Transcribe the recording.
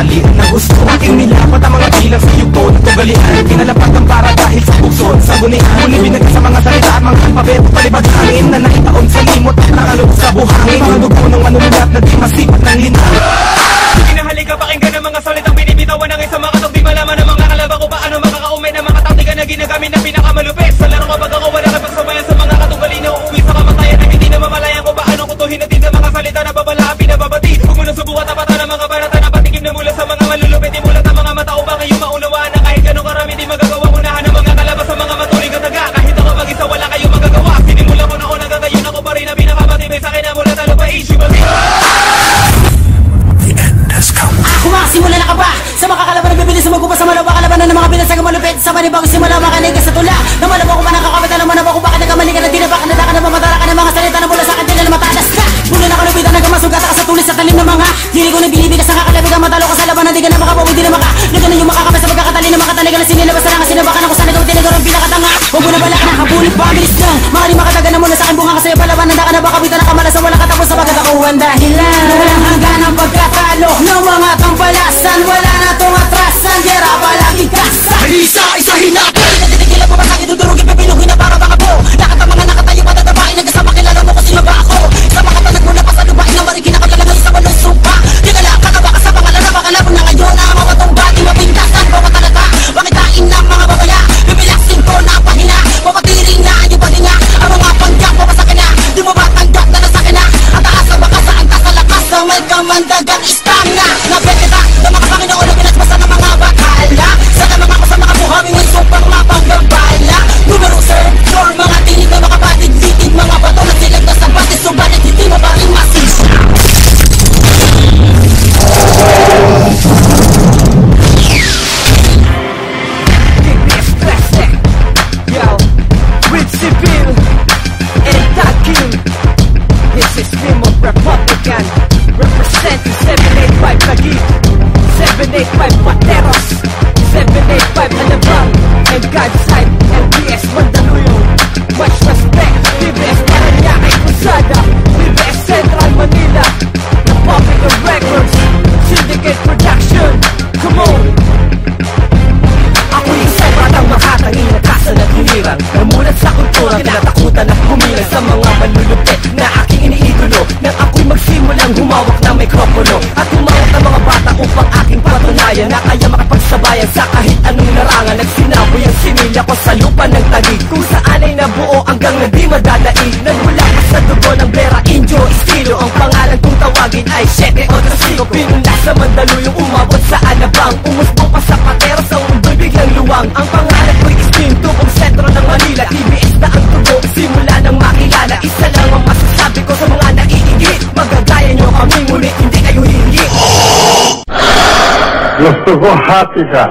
tanghalian na gusto aking nilapat ang mga bilang sa yugto ng tugalian. Pinalapat ang para dahil sa bukson sa gunian. Muli binagay sa mga salita at mga alpabet palibad hangin na naitaon sa limot at nakalog sa buhangin. Mga dugo ng manunulat na di masipat ng linang. Hinahalika pakinggan ng mga salitang binibitawan ng isang makatog. Di malaman ng mga kalaba ko paano makakaumay ng mga taktika na ginagamit na pinakamalupit. Sa laro kapag ako wala ka pagsabayan sa mga katugali na uuwi sa kamatayan. Na hindi na mamalayan ko paano ko to hinatid ng mga salita na babalaan pinababati. Huwag mo na subukan tapatan ng mga barata na patikim na mula sa mga malulupit. Imulat ang mga mata upang kayo maunawaan na kahit ganun karami di magagawa. Unahan ng mga kalaba sa mga matuling kataga. Kahit ako mag-isa wala kayo magagawa. Sinimula ko na ako nagtatayo na ko pa rin na pinakamatibay sa akin na mula talo pa issue. Simula na ka ba? Sa makakalaban na bibilis sumugupa sa malawa kalabanan ng mga binasag malupit. Sa manibago simula makanig ka sa tula. Na malawa ko pa nakakapit alam mo na ba kung bakit nagkamali ka na di na baka nadaka na mamatara ka ng mga salita na mula sa akin di na matalas ka. Mula na kalupitan nagkamasugat ka sa tulis sa talim ng mga dili ko na binibig ka sa kakalabig ang matalo ka sa labanan di ka na makabawi di na maka. Nagano yung makakapit sa pagkakatali na makatali ka na sinilabas na nga sinabakan ako sana gawin tinigor ang pinakatanga. Huwag mo na bala ka na kabulit ba bilis lang. Mga di makataga na mula sa akin bunga ka sa'yo palaban. Nanda ka na baka bitan na kamala sa wala katapos sa pagkatakuhan dahilan. Walang hanggan ang pagkatalo ng mga tambalasan. Wala na tong atrasan, gera palagi kasa. Isa-isahin natin. Natitigila pa ba sa'kin dudurugin pipinugin na para baka po. Lakat ang mga nakatayo matatabain. Nagkasama kilala mo kung sino ba ako. Sa mga tanag mo na pa sa lubain na marigin ako talaga sa walong supa. Di ka lang kakabaka sa pangalan na baka labon na ngayon na mawatong bati mapintasan. Bawat talata, makitain ng mga babaya. Bibilaksin ko na pahina. Papatiring na yung pahinga. Ang mga panggap pa sa kanya. Di mo ba tanggap na nasa kanya. Ang taas ang baka sa antas sa lakas. Na may kamandagan istanga. Napetita na mga Panginoon na pinagpasa ng mga bakala. Sana mga ko sa mga buhangin ng supang mapanggabala. Numero sir, your mga tinig na makapatig. Litig mga bato na silag na sa batis. Subalit hindi mabaling masisya. Yo, with civil and talking. This is Limo Republican. Representing 785 Lagi, 785 Pateros, 785 Alabang, and God's side, LBS Mandaluyong. Much respect, BBS Paranaque Cruzada, BBS Central Manila, Republic of Records, Syndicate Production. Come on! Ako yung sobrang ang makatangin na kasa ng hinirang. Namulat sa kultura, kinatakutan at humilang sa mga manlulupit na aking iniidolo. Nang ako'y magsimulang humawak ng mikropono at humawak ng mga bata upang aking patunayan na kaya makapagsabayan sa kahit anong larangan. Nagsinaboy ang sinilya ko sa lupa ng Taguig, kung saan ay nabuo hanggang na di madadaig. Nagmula pa sa dugo ng Vera Indio estilo. Ang pangalan kong tawagin ay 785. Pinula sa Mandaluyong, umabot sa Alabang, umusbong pa sa Pateros, ang mundo'y biglang luwang. Ang pangalan ko'y Steam, tubong sentro ng Manila. TBS na ang tubo, simula ng makilala. Isa lang ang masasabi ko sa mga naiigit. Magagaya nyo kami, ngunit hindi kayo hihingi. Gusto ko hati ka.